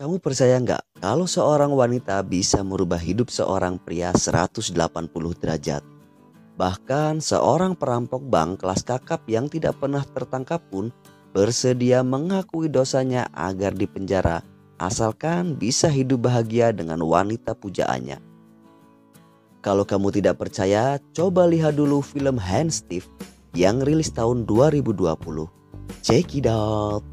Kamu percaya nggak kalau seorang wanita bisa merubah hidup seorang pria 180 derajat? Bahkan seorang perampok bank kelas kakap yang tidak pernah tertangkap pun bersedia mengakui dosanya agar dipenjara asalkan bisa hidup bahagia dengan wanita pujaannya. Kalau kamu tidak percaya, coba lihat dulu film Hand Steve yang rilis tahun 2020. Check it out.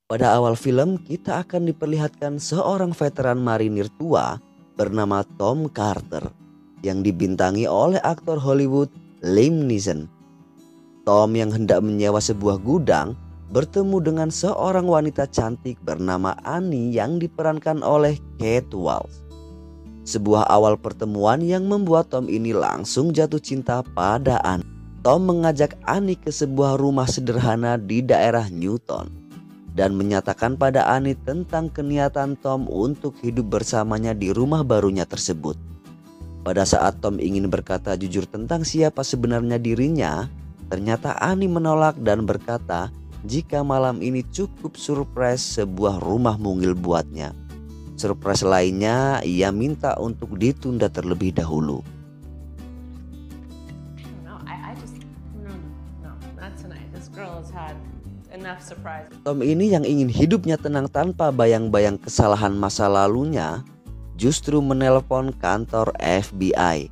Pada awal film, kita akan diperlihatkan seorang veteran marinir tua bernama Tom Carter yang dibintangi oleh aktor Hollywood Liam Neeson. Tom yang hendak menyewa sebuah gudang bertemu dengan seorang wanita cantik bernama Annie yang diperankan oleh Kate Walsh. Sebuah awal pertemuan yang membuat Tom ini langsung jatuh cinta pada Annie. Tom mengajak Annie ke sebuah rumah sederhana di daerah Newton dan menyatakan pada Annie tentang keniatan Tom untuk hidup bersamanya di rumah barunya tersebut. Pada saat Tom ingin berkata jujur tentang siapa sebenarnya dirinya, ternyata Annie menolak dan berkata jika malam ini cukup surprise sebuah rumah mungil buatnya. Surprise lainnya ia minta untuk ditunda terlebih dahulu. Tom ini yang ingin hidupnya tenang tanpa bayang-bayang kesalahan masa lalunya justru menelpon kantor FBI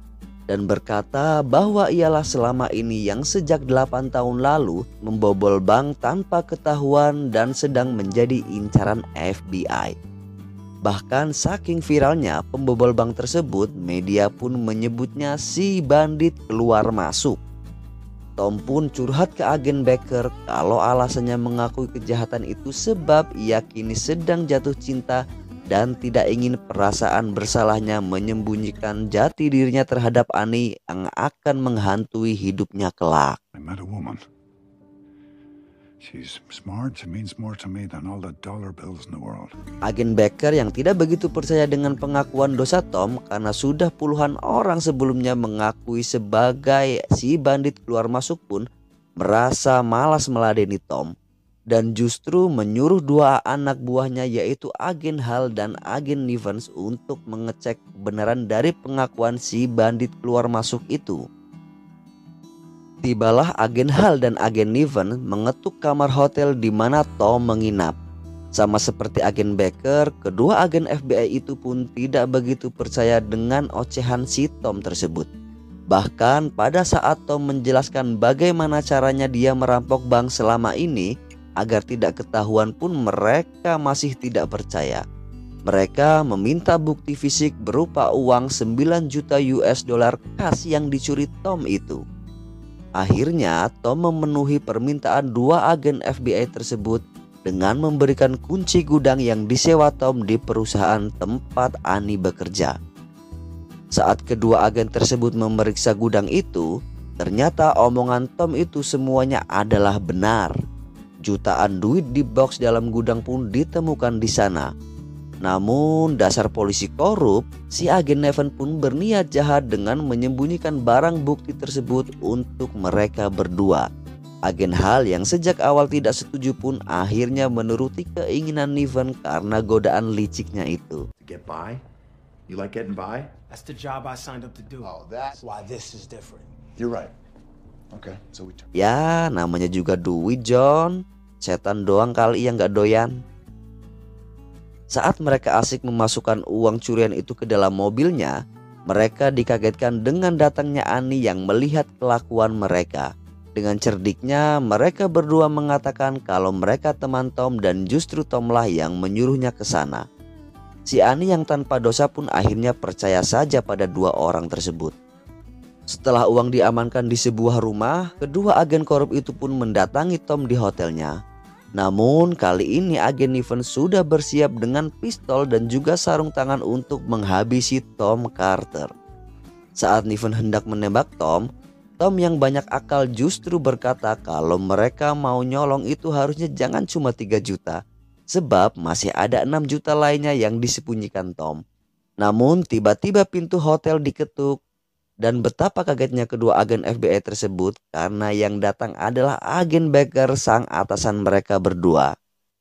dan berkata bahwa ialah selama ini yang sejak 8 tahun lalu membobol bank tanpa ketahuan dan sedang menjadi incaran FBI. Bahkan saking viralnya pembobol bank tersebut, media pun menyebutnya si bandit keluar masuk. Tom pun curhat ke agen Baker kalau alasannya mengakui kejahatan itu sebab ia kini sedang jatuh cinta dan tidak ingin perasaan bersalahnya menyembunyikan jati dirinya terhadap Annie yang akan menghantui hidupnya kelak. Agen Baker yang tidak begitu percaya dengan pengakuan dosa Tom karena sudah puluhan orang sebelumnya mengakui sebagai si bandit keluar masuk pun merasa malas meladeni Tom dan justru menyuruh dua anak buahnya yaitu agen Hal dan agen Nivens untuk mengecek kebenaran dari pengakuan si bandit keluar masuk itu. Tibalah agen Hal dan agen Niven mengetuk kamar hotel di mana Tom menginap. Sama seperti agen Baker, kedua agen FBI itu pun tidak begitu percaya dengan ocehan si Tom tersebut. Bahkan pada saat Tom menjelaskan bagaimana caranya dia merampok bank selama ini agar tidak ketahuan pun mereka masih tidak percaya. Mereka meminta bukti fisik berupa uang 9 juta US dollar kas yang dicuri Tom itu. Akhirnya Tom memenuhi permintaan dua agen FBI tersebut dengan memberikan kunci gudang yang disewa Tom di perusahaan tempat Annie bekerja. Saat kedua agen tersebut memeriksa gudang itu, ternyata omongan Tom itu semuanya adalah benar. Jutaan duit di box dalam gudang pun ditemukan di sana. Namun dasar polisi korup, si agen Neven pun berniat jahat dengan menyembunyikan barang bukti tersebut untuk mereka berdua. Agen Hal yang sejak awal tidak setuju pun akhirnya menuruti keinginan Niven karena godaan liciknya itu. Get by? You like getting by? That's the job I signed up to do. Oh, that's why this is different. You're right. Okay, so we Ya, namanya juga duit, John. Setan doang kali yang gak doyan. Saat mereka asik memasukkan uang curian itu ke dalam mobilnya, mereka dikagetkan dengan datangnya Annie yang melihat kelakuan mereka. Dengan cerdiknya, mereka berdua mengatakan kalau mereka teman Tom dan justru Tomlah yang menyuruhnya ke sana. Si Annie yang tanpa dosa pun akhirnya percaya saja pada dua orang tersebut. Setelah uang diamankan di sebuah rumah, kedua agen korup itu pun mendatangi Tom di hotelnya. Namun kali ini agen Niven sudah bersiap dengan pistol dan juga sarung tangan untuk menghabisi Tom Carter. Saat Niven hendak menembak Tom yang banyak akal justru berkata kalau mereka mau nyolong itu harusnya jangan cuma 3 juta. Sebab masih ada 6 juta lainnya yang disembunyikan Tom. Namun tiba-tiba pintu hotel diketuk dan betapa kagetnya kedua agen FBI tersebut karena yang datang adalah agen Baker, sang atasan mereka berdua.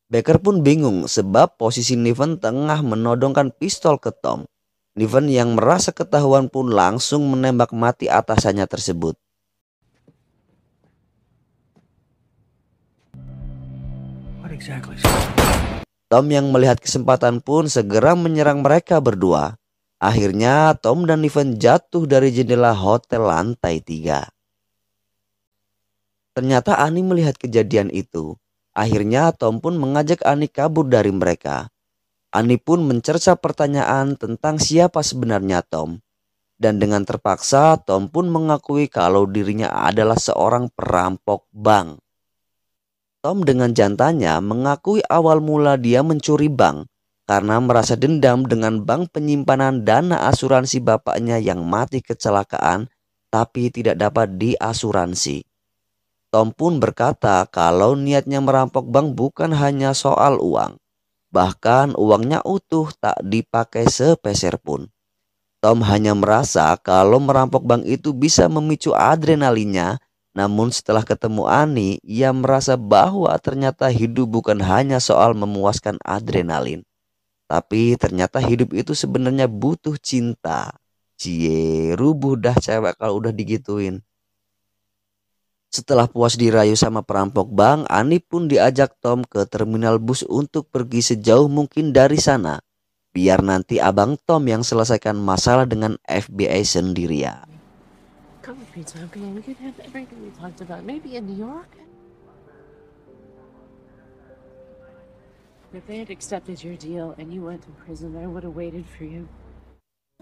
Baker pun bingung sebab posisi Niven tengah menodongkan pistol ke Tom. Niven yang merasa ketahuan pun langsung menembak mati atasannya tersebut. What exactly? Tom yang melihat kesempatan pun segera menyerang mereka berdua. Akhirnya Tom dan Niven jatuh dari jendela hotel lantai 3. Ternyata Annie melihat kejadian itu. Akhirnya Tom pun mengajak Annie kabur dari mereka. Annie pun mencerca pertanyaan tentang siapa sebenarnya Tom. Dan dengan terpaksa Tom pun mengakui kalau dirinya adalah seorang perampok bank. Tom dengan jantanya mengakui awal mula dia mencuri bank karena merasa dendam dengan bank penyimpanan dana asuransi bapaknya yang mati kecelakaan tapi tidak dapat diasuransi. Tom pun berkata kalau niatnya merampok bank bukan hanya soal uang. Bahkan uangnya utuh tak dipakai sepeser pun. Tom hanya merasa kalau merampok bank itu bisa memicu adrenalinnya. Namun setelah ketemu Annie, ia merasa bahwa ternyata hidup bukan hanya soal memuaskan adrenalin. Tapi ternyata hidup itu sebenarnya butuh cinta. Cie, rubuh dah cewek kalau udah digituin. Setelah puas dirayu sama perampok bank, Annie pun diajak Tom ke terminal bus untuk pergi sejauh mungkin dari sana. Biar nanti abang Tom yang selesaikan masalah dengan FBI sendirian. Come with me, Tom. Come on, we could have everything we talked about. Maybe in New York. If they had accepted your deal and you went to prison, I would have waited for you.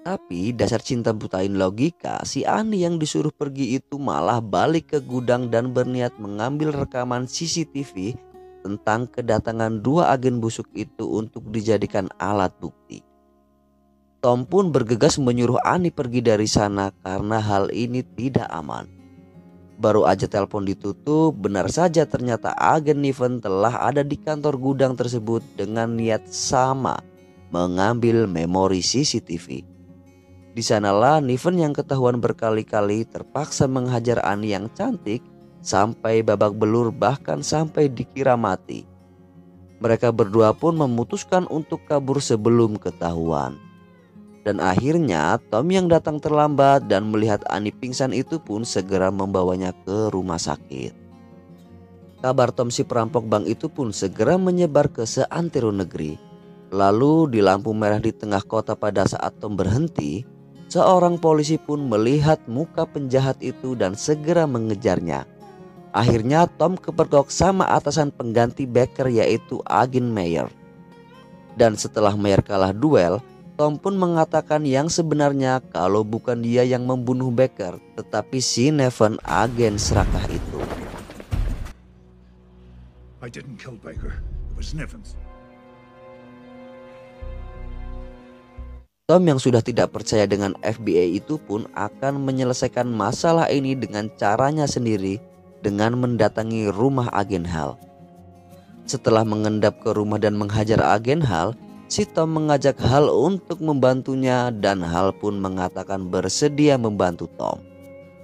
Tapi dasar cinta butain logika, si Annie yang disuruh pergi itu malah balik ke gudang dan berniat mengambil rekaman CCTV tentang kedatangan dua agen busuk itu untuk dijadikan alat bukti. Tom pun bergegas menyuruh Annie pergi dari sana karena hal ini tidak aman. Baru aja telepon ditutup, benar saja ternyata agen Niven telah ada di kantor gudang tersebut dengan niat sama, mengambil memori CCTV. Di sanalah Niven yang ketahuan berkali-kali terpaksa menghajar Annie yang cantik sampai babak belur bahkan sampai dikira mati. Mereka berdua pun memutuskan untuk kabur sebelum ketahuan. Dan akhirnya Tom yang datang terlambat dan melihat Annie pingsan itu pun segera membawanya ke rumah sakit. Kabar Tom si perampok bank itu pun segera menyebar ke seantero negeri. Lalu di lampu merah di tengah kota pada saat Tom berhenti, seorang polisi pun melihat muka penjahat itu dan segera mengejarnya. Akhirnya Tom kepergok sama atasan pengganti Baker yaitu agen Meyer. Dan setelah Meyer kalah duel, Tom pun mengatakan yang sebenarnya kalau bukan dia yang membunuh Baker, tetapi si Neven agen serakah itu. I didn't kill Baker. It was Nivens. Tom yang sudah tidak percaya dengan FBI itu pun akan menyelesaikan masalah ini dengan caranya sendiri dengan mendatangi rumah agen Hal. Setelah mengendap ke rumah dan menghajar agen Hal, si Tom mengajak Hal untuk membantunya dan Hal pun mengatakan bersedia membantu Tom.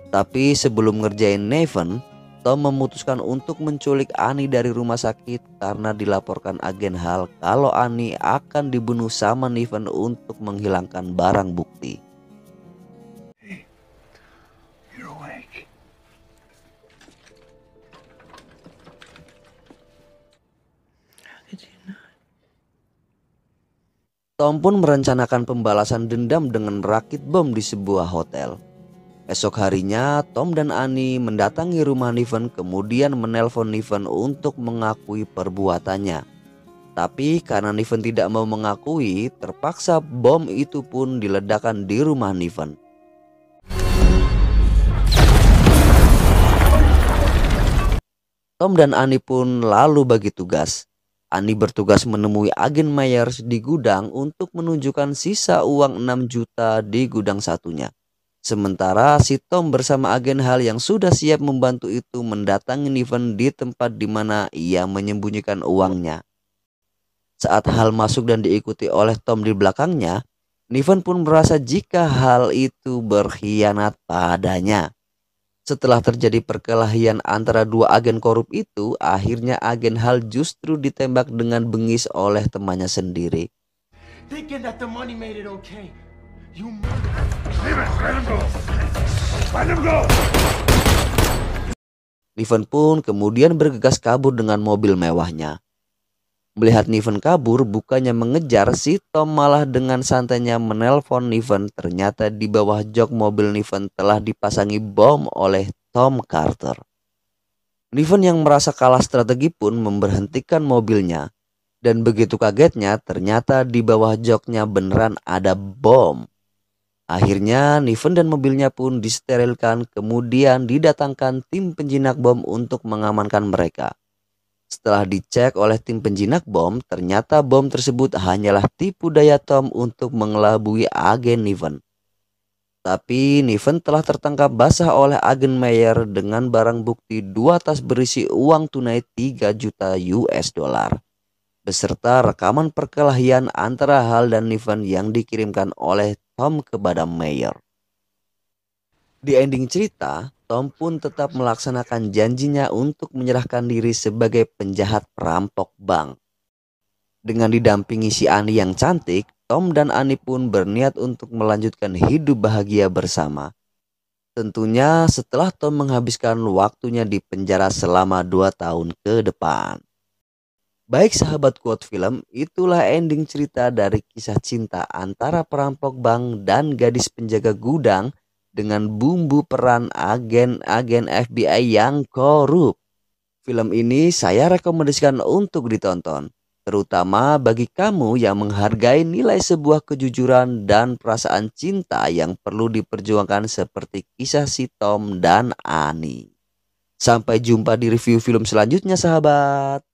Tapi sebelum ngerjain Neven, Tom memutuskan untuk menculik Annie dari rumah sakit karena dilaporkan agen Hal kalau Annie akan dibunuh sama Neven untuk menghilangkan barang bukti. Hey, you're awake. How could you not? Tom pun merencanakan pembalasan dendam dengan merakit bom di sebuah hotel. Esok harinya Tom dan Annie mendatangi rumah Neven kemudian menelpon Neven untuk mengakui perbuatannya. Tapi karena Neven tidak mau mengakui, terpaksa bom itu pun diledakkan di rumah Neven. Tom dan Annie pun lalu bagi tugas. Annie bertugas menemui agen Myers di gudang untuk menunjukkan sisa uang 6 juta di gudang satunya. Sementara si Tom bersama agen Hal yang sudah siap membantu itu mendatangi Neven di tempat di mana ia menyembunyikan uangnya. Saat Hal masuk dan diikuti oleh Tom di belakangnya, Niven pun merasa jika hal itu berkhianat padanya. Setelah terjadi perkelahian antara dua agen korup itu, akhirnya agen Hal justru ditembak dengan bengis oleh temannya sendiri. Thinking that the money made it okay. You Let him go. Let him go. Niven pun kemudian bergegas kabur dengan mobil mewahnya. Melihat Niven kabur, bukannya mengejar, si Tom malah dengan santainya menelpon Niven. Ternyata di bawah jok mobil Niven telah dipasangi bom oleh Tom Carter. Niven yang merasa kalah strategi pun memberhentikan mobilnya. Dan begitu kagetnya, ternyata di bawah joknya beneran ada bom. Akhirnya Niven dan mobilnya pun disterilkan, kemudian didatangkan tim penjinak bom untuk mengamankan mereka. Setelah dicek oleh tim penjinak bom, ternyata bom tersebut hanyalah tipu daya Tom untuk mengelabui agen Niven. Tapi Niven telah tertangkap basah oleh agen Meyer dengan barang bukti 2 tas berisi uang tunai 3 juta US dollar. Beserta rekaman perkelahian antara Hal dan Niven yang dikirimkan oleh Tom kepada Meyer. Di ending cerita, Tom pun tetap melaksanakan janjinya untuk menyerahkan diri sebagai penjahat perampok bank. Dengan didampingi si Ani yang cantik, Tom dan Ani pun berniat untuk melanjutkan hidup bahagia bersama. Tentunya setelah Tom menghabiskan waktunya di penjara selama 2 tahun ke depan. Baik sahabat Quote Film, itulah ending cerita dari kisah cinta antara perampok bank dan gadis penjaga gudang dengan bumbu peran agen-agen FBI yang korup. Film ini saya rekomendasikan untuk ditonton, terutama bagi kamu yang menghargai nilai sebuah kejujuran dan perasaan cinta yang perlu diperjuangkan seperti kisah si Tom dan Annie. Sampai jumpa di review film selanjutnya sahabat.